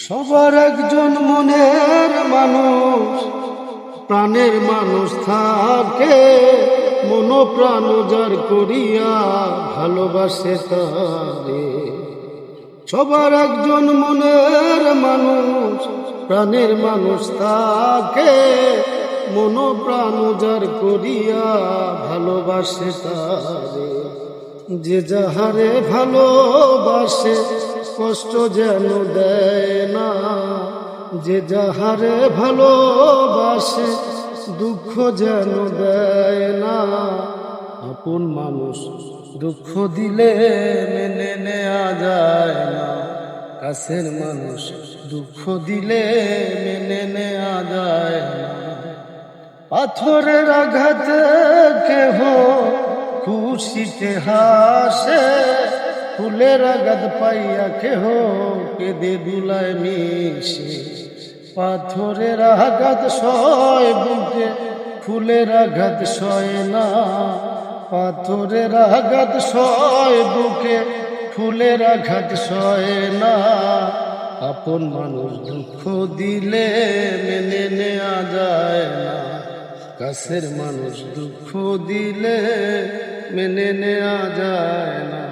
সবার একজন মনের মানুষ, প্রাণের মানুষ থাকে, মন প্রাণ উজাড় করিয়া ভালোবাসে তারে। সবার একজন মনের মানুষ, প্রাণের মানুষ থাকে, মন প্রাণ উজাড় করিয়া ভালোবাসে তারে। যে যাহারে ভালোবাসে কষ্ট যেন দেয় না, যে যাহারে ভালোবাসে দুঃখ যেন দেয় না। আপন মানুষ দুঃখ দিলে মেনে নেওয়া যায় না, কাছের মানুষ দুঃখ দিলে মেনে নেওয়া যায় না। পাথরের আঘাতে কেহ খুশিতে হাসে, ফুলের আঘাত পাইয়া কেহ কেঁদে দুলায় মিশে। পাথরের আঘাত সয় বুকে, ফুলের আঘাত সয় না। পাথরের আঘাত সয় বুকে, ফুলের আঘাত সয় না। আপন মানুষ দুঃখ দিলে মেনে নেওয়া যায় না, কাছের মানুষ দুঃখ দিলে মেনে নেওয়া যায় না।